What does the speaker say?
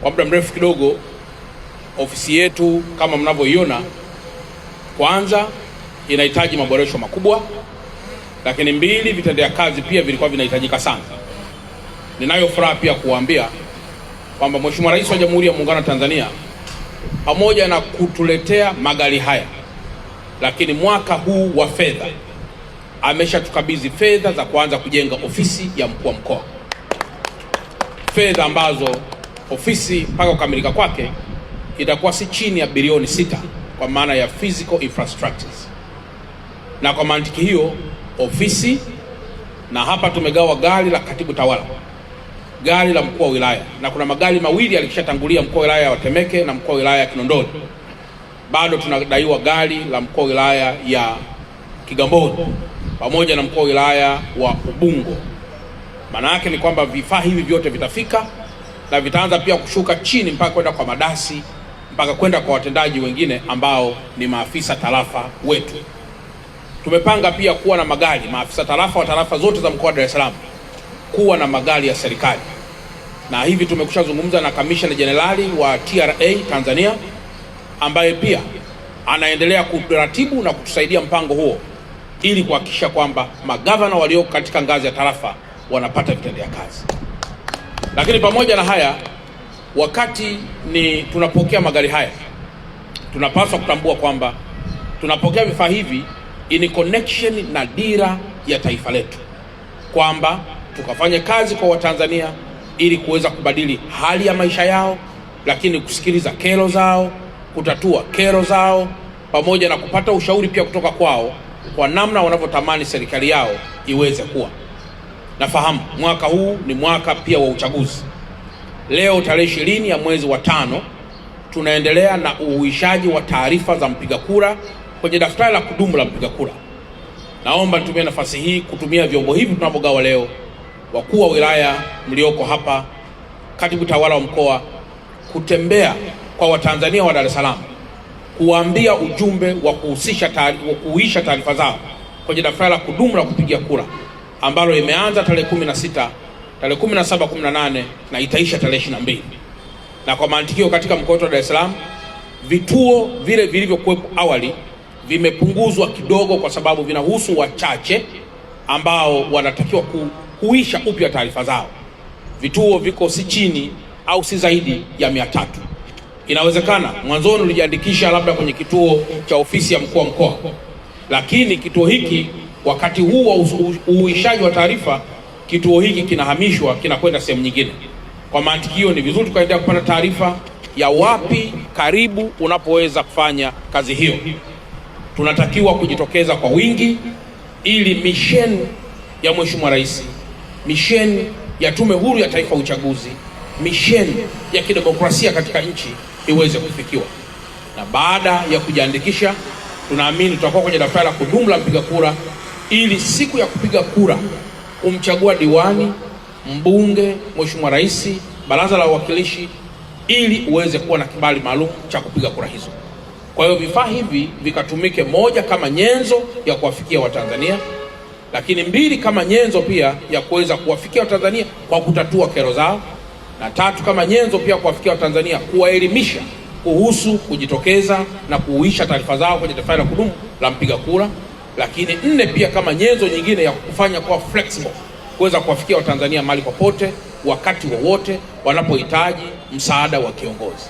kwa muda mrefu kidogo ofisi yetu kama mnavyoiona, kwanza inahitaji maboresho makubwa, lakini mbili, vitendea kazi pia vilikuwa vinahitajika sana. Ninayo furaha pia kuwaambia kwamba Mheshimiwa Rais wa Jamhuri ya Muungano wa Tanzania pamoja na kutuletea magari haya, lakini mwaka huu wa fedha ameshatukabidhi fedha za kuanza kujenga ofisi ya mkuu wa mkoa, fedha ambazo ofisi mpaka kukamilika kwake itakuwa si chini ya bilioni 6 kwa maana ya physical infrastructures. Na kwa mantiki hiyo ofisi, na hapa tumegawa gari la katibu tawala, gari la mkuu wa wilaya, na kuna magari mawili yalikishatangulia, mkuu wa wilaya wa Temeke na mkuu wa wilaya ya Kinondoni. Bado tunadaiwa gari la mkuu wa wilaya ya Kigamboni pamoja na mkuu wa wilaya wa Ubungo. Maana yake ni kwamba vifaa hivi vyote vitafika na vitaanza pia kushuka chini mpaka kwenda kwa madasi, mpaka kwenda kwa watendaji wengine ambao ni maafisa tarafa wetu. Tumepanga pia kuwa na magari, maafisa tarafa wa tarafa zote za mkoa wa Dar es Salaam kuwa na magari ya serikali, na hivi tumekushazungumza na Kamishna Jenerali wa TRA Tanzania ambaye pia anaendelea kuratibu na kutusaidia mpango huo ili kuhakikisha kwamba magavana walioko katika ngazi ya tarafa wanapata vitendea kazi. Lakini pamoja na haya, wakati tunapokea magari haya, tunapaswa kutambua kwamba tunapokea vifaa hivi in connection na dira ya taifa letu, kwamba tukafanye kazi kwa Watanzania ili kuweza kubadili hali ya maisha yao, lakini kusikiliza kero zao, kutatua kero zao, pamoja na kupata ushauri pia kutoka kwao kwa namna wanavyotamani serikali yao iweze kuwa. Nafahamu mwaka huu ni mwaka pia wa uchaguzi. Leo tarehe 20 ya mwezi wa 5 tunaendelea na uhuishaji wa taarifa za mpiga kura kwenye daftari la kudumu la mpiga kura. Naomba nitumie nafasi hii kutumia vyombo hivi tunavyogawa leo, wakuu wa wilaya mlioko hapa, katibu tawala wa mkoa, kutembea kwa Watanzania wa Dar es Salaam, kuwaambia ujumbe wa kuhuisha taarifa zao kwenye daftari la kudumu la kupigia kura ambalo imeanza tarehe 16, tarehe 17, 18 na itaisha tarehe 22. Na kwa mantikio katika mkoa wa Dar es Salaam, vituo vile vilivyokuwepo awali vimepunguzwa kidogo kwa sababu vinahusu wachache ambao wanatakiwa kuhuisha upya taarifa zao. Vituo viko si chini au si zaidi ya 300. Inawezekana mwanzoni ulijiandikisha labda kwenye kituo cha ofisi ya mkuu wa mkoa, lakini kituo hiki wakati huu wa uhuishaji wa taarifa, kituo hiki kinahamishwa kinakwenda sehemu nyingine. Kwa mantikio ni vizuri tukaendelea kupata taarifa ya wapi karibu unapoweza kufanya kazi hiyo. Tunatakiwa kujitokeza kwa wingi ili misheni ya Mheshimiwa Rais, misheni ya Tume Huru ya Taifa ya Uchaguzi, misheni ya kidemokrasia katika nchi iweze kufikiwa. Na baada ya kujiandikisha, tunaamini tutakuwa kwenye daftari la kudumu la mpiga kura ili siku ya kupiga kura kumchagua diwani, mbunge, Mheshimiwa Rais, baraza la wawakilishi, ili uweze kuwa na kibali maalum cha kupiga kura hizo. Kwa hiyo vifaa hivi vikatumike, moja kama nyenzo ya kuwafikia Watanzania, lakini mbili kama nyenzo pia ya kuweza kuwafikia Watanzania kwa kutatua kero zao, na tatu kama nyenzo pia kuwafikia Watanzania kuwaelimisha kuhusu kujitokeza na kuhuisha taarifa zao kwenye daftari la kudumu la mpiga kura, lakini nne pia kama nyenzo nyingine ya kufanya kwa flexible kuweza kuwafikia Watanzania mahali popote wakati wowote wanapohitaji msaada wa kiongozi.